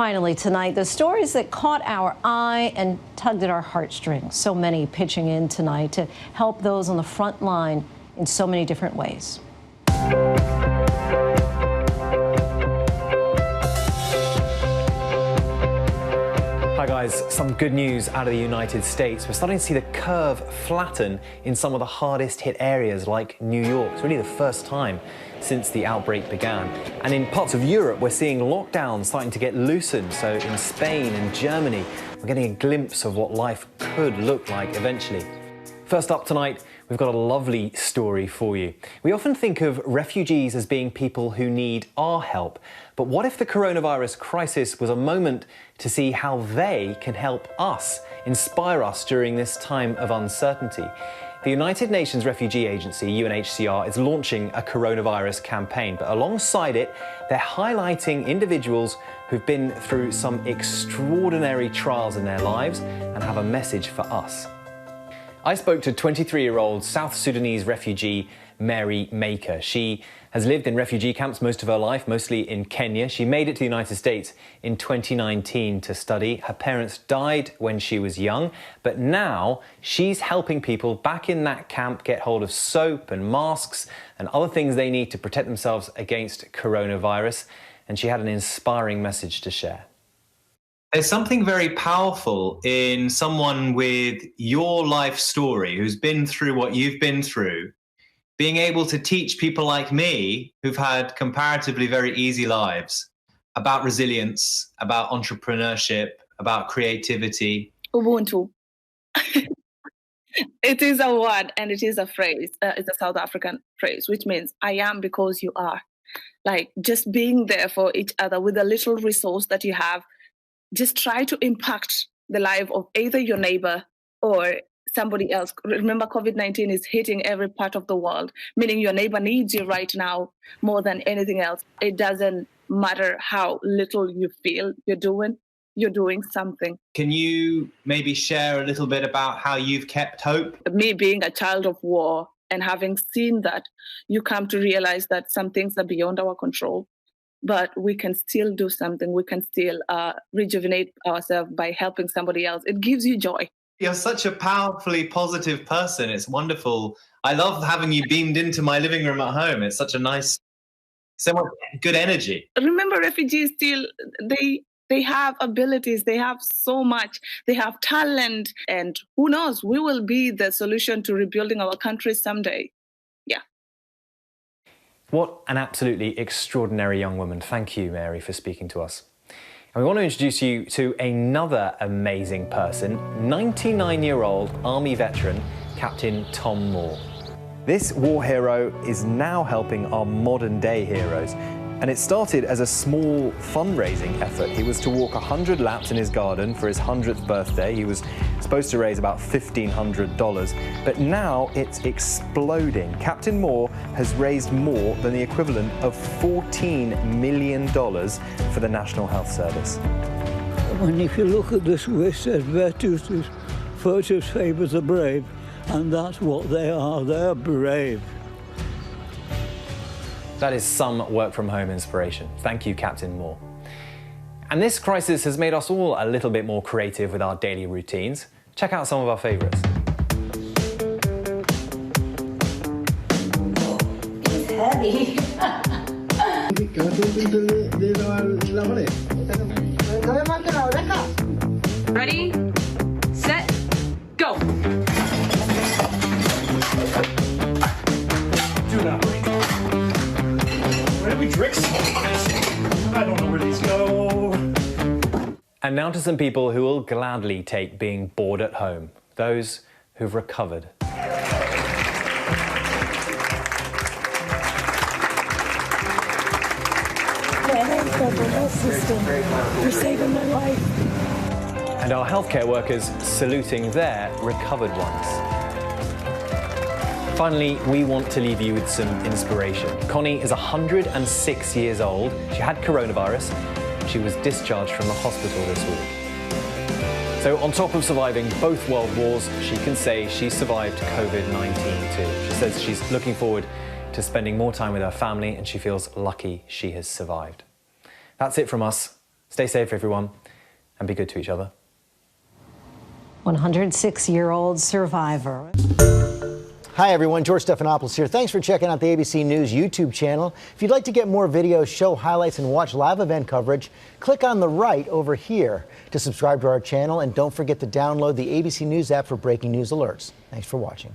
Finally tonight, the stories that caught our eye and tugged at our heartstrings. So many pitching in tonight to help those on the front line in so many different ways. Hi guys, some good news out of the United States. We're starting to see the curve flatten in some of the hardest hit areas like New York. It's really the first time since the outbreak began. And in parts of Europe, we're seeing lockdowns starting to get loosened. So in Spain and Germany, we're getting a glimpse of what life could look like eventually. First up tonight, we've got a lovely story for you. We often think of refugees as being people who need our help. But what if the coronavirus crisis was a moment to see how they can help us, inspire us during this time of uncertainty? The United Nations Refugee Agency, UNHCR, is launching a coronavirus campaign, but alongside it, they're highlighting individuals who've been through some extraordinary trials in their lives and have a message for us. I spoke to 23-year-old South Sudanese refugee Mary Maker. She has lived in refugee camps most of her life, mostly in Kenya. She made it to the United States in 2019 to study. Her parents died when she was young, but now she's helping people back in that camp get hold of soap and masks and other things they need to protect themselves against coronavirus. And she had an inspiring message to share. There's something very powerful in someone with your life story, who's been through what you've been through, being able to teach people like me, who've had comparatively very easy lives, about resilience, about entrepreneurship, about creativity. Ubuntu. It is a word and it is a phrase. It's a South African phrase, which means I am because you are. Like just being there for each other with a little resource that you have. Just try to impact the life of either your neighbor or somebody else. Remember, COVID-19 is hitting every part of the world, meaning your neighbor needs you right now more than anything else. It doesn't matter how little you feel you're doing something. Can you maybe share a little bit about how you've kept hope? Me being a child of war and having seen that, you come to realize that some things are beyond our control. But we can still do something. We can still rejuvenate ourselves by helping somebody else. It gives you joy. You're such a powerfully positive person. It's wonderful. I love having you beamed into my living room at home. It's such a nice, so much good energy. Remember, refugees still, they have abilities. They have so much. They have talent. And who knows, we will be the solution to rebuilding our country someday. Yeah. What an absolutely extraordinary young woman. Thank you, Mary, for speaking to us. And we want to introduce you to another amazing person, 99-year-old Army veteran, Captain Tom Moore. This war hero is now helping our modern-day heroes. And it started as a small fundraising effort. He was to walk 100 laps in his garden for his 100th birthday. He was supposed to raise about $1,500, but now it's exploding. Captain Moore has raised more than the equivalent of $14 million for the National Health Service. And if you look at this list, it says virtues favour the brave, and that's what they are. They're brave. That is some work-from-home inspiration. Thank you, Captain Moore. And this crisis has made us all a little bit more creative with our daily routines. Check out some of our favourites. It's heavy. Ready, set, go. Do not wait. Where do we drink some of this? I don't know where these go. And now to some people who will gladly take being bored at home. Those who've recovered. You're saving my life. And our healthcare workers saluting their recovered ones. Finally, we want to leave you with some inspiration. Connie is 106 years old. She had coronavirus. She was discharged from the hospital this week. So on top of surviving both world wars, she can say she survived COVID-19 too. She says she's looking forward to spending more time with her family and she feels lucky she has survived. That's it from us. Stay safe, everyone, and be good to each other. 106-year-old survivor. Hi everyone, George Stephanopoulos here. Thanks for checking out the ABC News YouTube channel. If you'd like to get more videos, show highlights, and watch live event coverage, click on the right over here to subscribe to our channel, and don't forget to download the ABC News app for breaking news alerts. Thanks for watching.